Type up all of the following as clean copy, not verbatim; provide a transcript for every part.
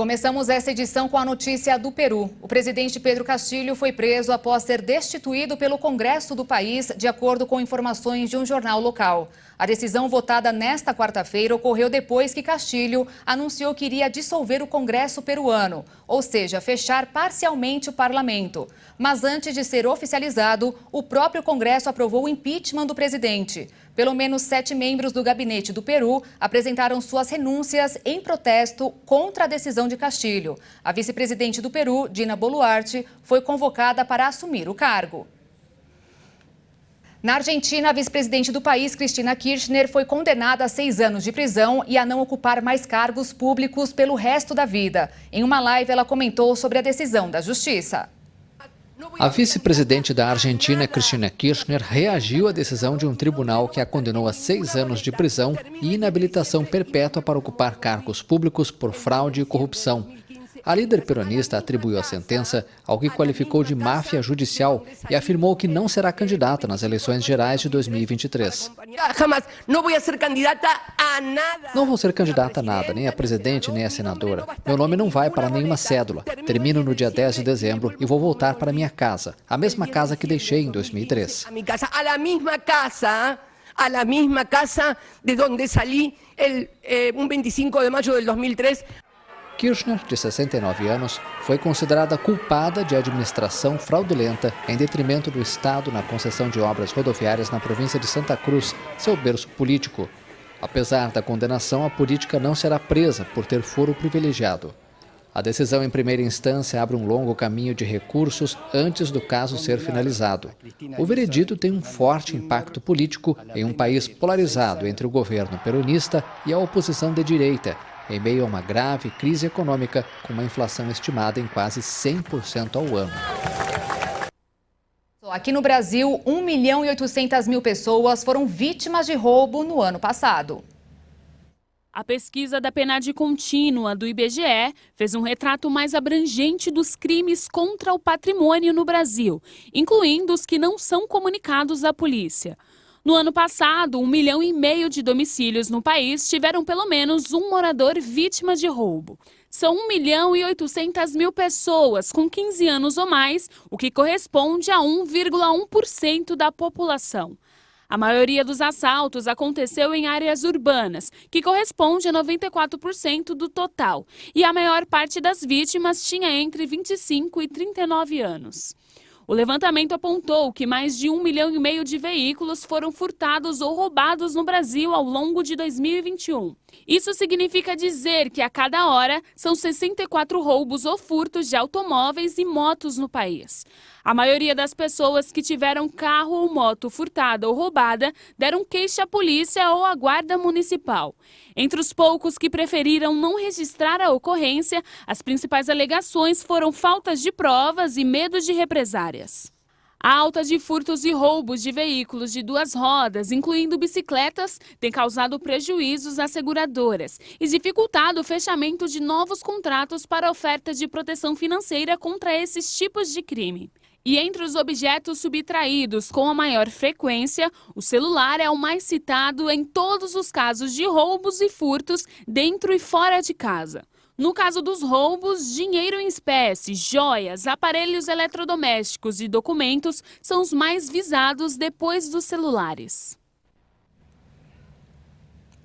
Começamos essa edição com a notícia do Peru. O presidente Pedro Castillo foi preso após ser destituído pelo Congresso do país, de acordo com informações de um jornal local. A decisão votada nesta quarta-feira ocorreu depois que Castillo anunciou que iria dissolver o Congresso peruano, ou seja, fechar parcialmente o parlamento. Mas antes de ser oficializado, o próprio Congresso aprovou o impeachment do presidente. Pelo menos 7 membros do gabinete do Peru apresentaram suas renúncias em protesto contra a decisão de Castillo. A vice-presidente do Peru, Dina Boluarte, foi convocada para assumir o cargo. Na Argentina, a vice-presidente do país, Cristina Kirchner, foi condenada a 6 anos de prisão e a não ocupar mais cargos públicos pelo resto da vida. Em uma live, ela comentou sobre a decisão da justiça. A vice-presidente da Argentina, Cristina Kirchner, reagiu à decisão de um tribunal que a condenou a 6 anos de prisão e inabilitação perpétua para ocupar cargos públicos por fraude e corrupção. A líder peronista atribuiu a sentença ao que qualificou de máfia judicial e afirmou que não será candidata nas eleições gerais de 2023. Não vou ser candidata a nada, nem a presidente, nem a senadora. Meu nome não vai para nenhuma cédula. Termino no dia 10 de dezembro e vou voltar para minha casa, a mesma casa que deixei em 2003. A mesma casa de onde saí 25 de maio de 2003. Kirchner, de 69 anos, foi considerada culpada de administração fraudulenta em detrimento do Estado na concessão de obras rodoviárias na província de Santa Cruz, seu berço político. Apesar da condenação, a política não será presa por ter foro privilegiado. A decisão em primeira instância abre um longo caminho de recursos antes do caso ser finalizado. O veredito tem um forte impacto político em um país polarizado entre o governo peronista e a oposição de direita, em meio a uma grave crise econômica com uma inflação estimada em quase 100% ao ano. Aqui no Brasil, 1.800.000 pessoas foram vítimas de roubo no ano passado. A pesquisa da PNAD contínua do IBGE fez um retrato mais abrangente dos crimes contra o patrimônio no Brasil, incluindo os que não são comunicados à polícia. No ano passado, 1,5 milhão de domicílios no país tiveram pelo menos um morador vítima de roubo. São 1.800.000 pessoas com 15 anos ou mais, o que corresponde a 1,1% da população. A maioria dos assaltos aconteceu em áreas urbanas, que corresponde a 94% do total. E a maior parte das vítimas tinha entre 25 e 39 anos. O levantamento apontou que mais de 1,5 milhão de veículos foram furtados ou roubados no Brasil ao longo de 2021. Isso significa dizer que a cada hora são 64 roubos ou furtos de automóveis e motos no país. A maioria das pessoas que tiveram carro ou moto furtada ou roubada deram queixa à polícia ou à guarda municipal. Entre os poucos que preferiram não registrar a ocorrência, as principais alegações foram faltas de provas e medo de represárias. A alta de furtos e roubos de veículos de 2 rodas, incluindo bicicletas, tem causado prejuízos às seguradoras e dificultado o fechamento de novos contratos para oferta de proteção financeira contra esses tipos de crime. E entre os objetos subtraídos com a maior frequência, o celular é o mais citado em todos os casos de roubos e furtos dentro e fora de casa. No caso dos roubos, dinheiro em espécie, joias, aparelhos eletrodomésticos e documentos são os mais visados depois dos celulares.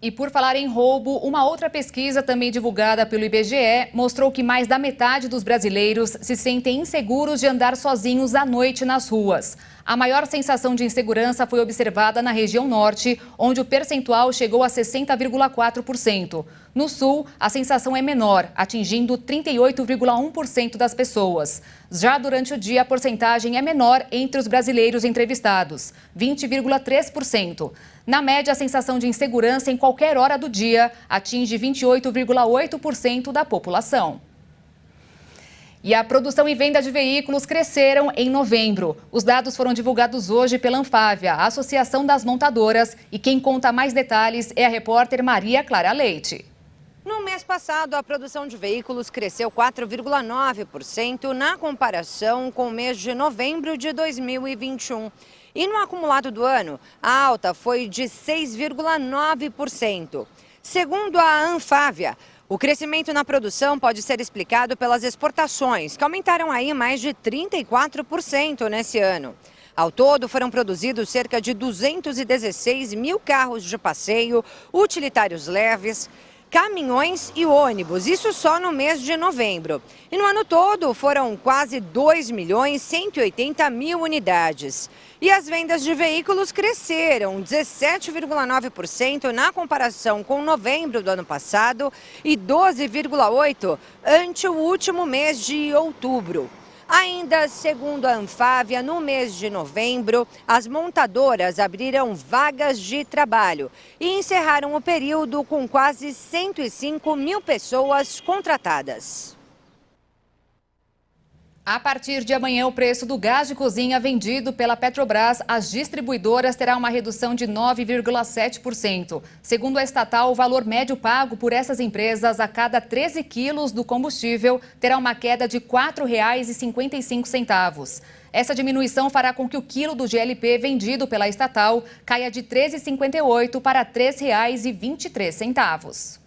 E por falar em roubo, uma outra pesquisa também divulgada pelo IBGE mostrou que mais da metade dos brasileiros se sentem inseguros de andar sozinhos à noite nas ruas. A maior sensação de insegurança foi observada na região norte, onde o percentual chegou a 60,4%. No sul, a sensação é menor, atingindo 38,1% das pessoas. Já durante o dia, a porcentagem é menor entre os brasileiros entrevistados, 20,3%. Na média, a sensação de insegurança em qualquer hora do dia atinge 28,8% da população. E a produção e venda de veículos cresceram em novembro. Os dados foram divulgados hoje pela Anfávia, a Associação das Montadoras, e quem conta mais detalhes é a repórter Maria Clara Leite. No mês passado, a produção de veículos cresceu 4,9% na comparação com o mês de novembro de 2021. E no acumulado do ano, a alta foi de 6,9%. Segundo a Anfávia, O crescimento na produção pode ser explicado pelas exportações, que aumentaram aí mais de 34% nesse ano. Ao todo, foram produzidos cerca de 216 mil carros de passeio, utilitários leves, caminhões e ônibus, isso só no mês de novembro. E no ano todo foram quase 2.180.000 unidades. E as vendas de veículos cresceram 17,9% na comparação com novembro do ano passado e 12,8% ante o último mês de outubro. Ainda segundo a Anfávia, no mês de novembro, as montadoras abriram vagas de trabalho e encerraram o período com quase 105 mil pessoas contratadas. A partir de amanhã, o preço do gás de cozinha vendido pela Petrobras às distribuidoras terá uma redução de 9,7%. Segundo a estatal, o valor médio pago por essas empresas a cada 13 quilos do combustível terá uma queda de R$ 4,55. Essa diminuição fará com que o quilo do GLP vendido pela estatal caia de R$ 13,58 para R$ 3,23.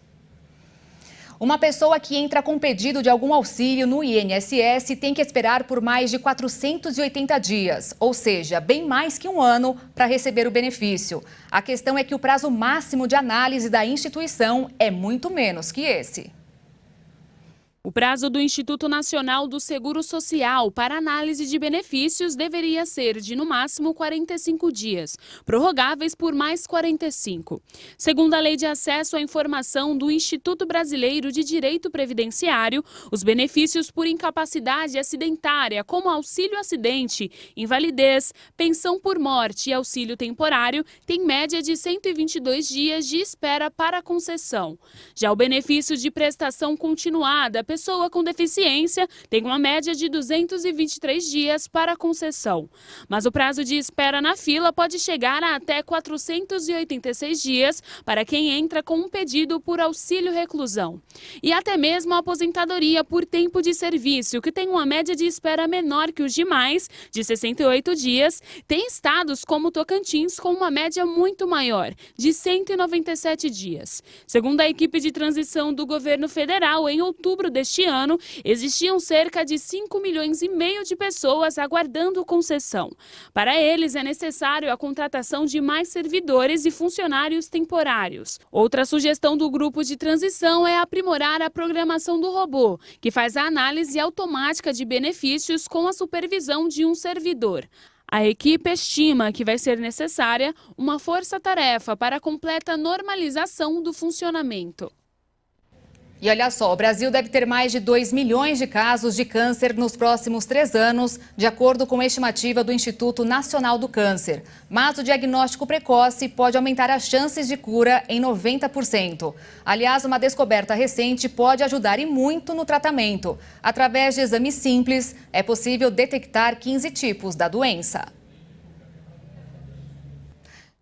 Uma pessoa que entra com pedido de algum auxílio no INSS tem que esperar por mais de 480 dias, ou seja, bem mais que um ano, para receber o benefício. A questão é que o prazo máximo de análise da instituição é muito menos que esse. O prazo do Instituto Nacional do Seguro Social para análise de benefícios deveria ser de, no máximo, 45 dias, prorrogáveis por mais 45. Segundo a Lei de Acesso à Informação do Instituto Brasileiro de Direito Previdenciário, os benefícios por incapacidade acidentária, como auxílio-acidente, invalidez, pensão por morte e auxílio temporário, têm média de 122 dias de espera para concessão. Já o benefício de prestação continuada, pessoa com deficiência tem uma média de 223 dias para concessão. Mas o prazo de espera na fila pode chegar a até 486 dias para quem entra com um pedido por auxílio reclusão. E até mesmo a aposentadoria por tempo de serviço, que tem uma média de espera menor que os demais, de 68 dias, tem estados como Tocantins com uma média muito maior, de 197 dias. Segundo a equipe de transição do governo federal, em outubro deste ano, existiam cerca de 5,5 milhões de pessoas aguardando concessão. Para eles, é necessário a contratação de mais servidores e funcionários temporários. Outra sugestão do grupo de transição é aprimorar a programação do robô, que faz a análise automática de benefícios com a supervisão de um servidor. A equipe estima que vai ser necessária uma força-tarefa para a completa normalização do funcionamento. E olha só, o Brasil deve ter mais de 2 milhões de casos de câncer nos próximos 3 anos, de acordo com a estimativa do Instituto Nacional do Câncer. Mas o diagnóstico precoce pode aumentar as chances de cura em 90%. Aliás, uma descoberta recente pode ajudar e muito no tratamento. Através de exames simples, é possível detectar 15 tipos da doença.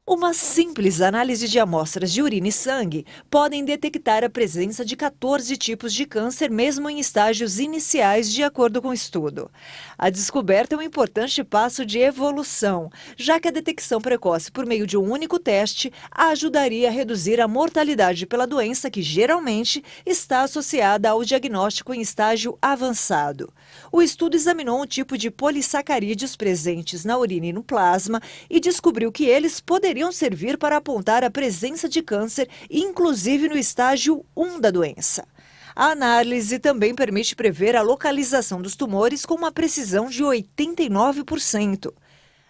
Uma simples análise de amostras de urina e sangue podem detectar a presença de 14 tipos de câncer, mesmo em estágios iniciais, de acordo com o estudo. A descoberta é um importante passo de evolução, já que a detecção precoce por meio de um único teste ajudaria a reduzir a mortalidade pela doença, que geralmente está associada ao diagnóstico em estágio avançado. O estudo examinou um tipo de polissacarídeos presentes na urina e no plasma e descobriu que eles poderiam servir para apontar a presença de câncer, inclusive no estágio 1 da doença. A análise também permite prever a localização dos tumores com uma precisão de 89%.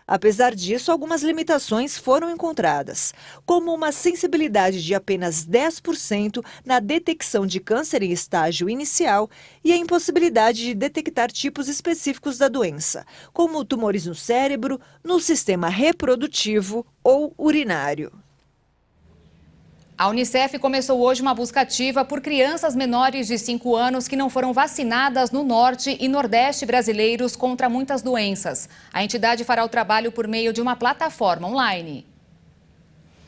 Apesar disso, algumas limitações foram encontradas, como uma sensibilidade de apenas 10% na detecção de câncer em estágio inicial e a impossibilidade de detectar tipos específicos da doença, como tumores no cérebro, no sistema reprodutivo ou urinário. A Unicef começou hoje uma busca ativa por crianças menores de 5 anos que não foram vacinadas no norte e nordeste brasileiros contra muitas doenças. A entidade fará o trabalho por meio de uma plataforma online.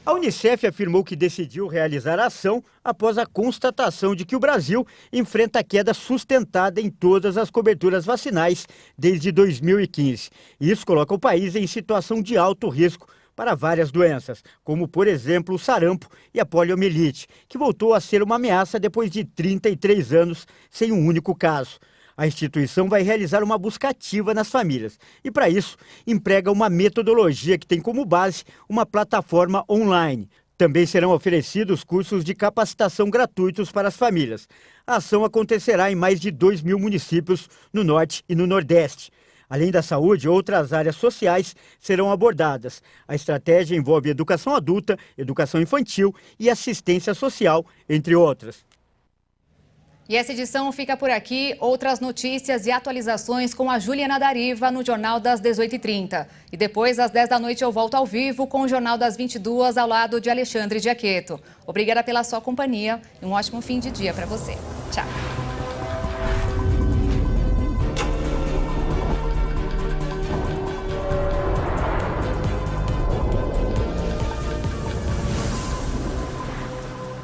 A Unicef afirmou que decidiu realizar a ação após a constatação de que o Brasil enfrenta queda sustentada em todas as coberturas vacinais desde 2015. Isso coloca o país em situação de alto risco para várias doenças, como, por exemplo, o sarampo e a poliomielite, que voltou a ser uma ameaça depois de 33 anos sem um único caso. A instituição vai realizar uma busca ativa nas famílias e, para isso, emprega uma metodologia que tem como base uma plataforma online. Também serão oferecidos cursos de capacitação gratuitos para as famílias. A ação acontecerá em mais de 2.000 municípios no Norte e no Nordeste. Além da saúde, outras áreas sociais serão abordadas. A estratégia envolve educação adulta, educação infantil e assistência social, entre outras. E essa edição fica por aqui. Outras notícias e atualizações com a Juliana Dariva no Jornal das 18h30. E depois, às 10 da noite, eu volto ao vivo com o Jornal das 22h ao lado de Alexandre Giaqueto. Obrigada pela sua companhia e um ótimo fim de dia para você.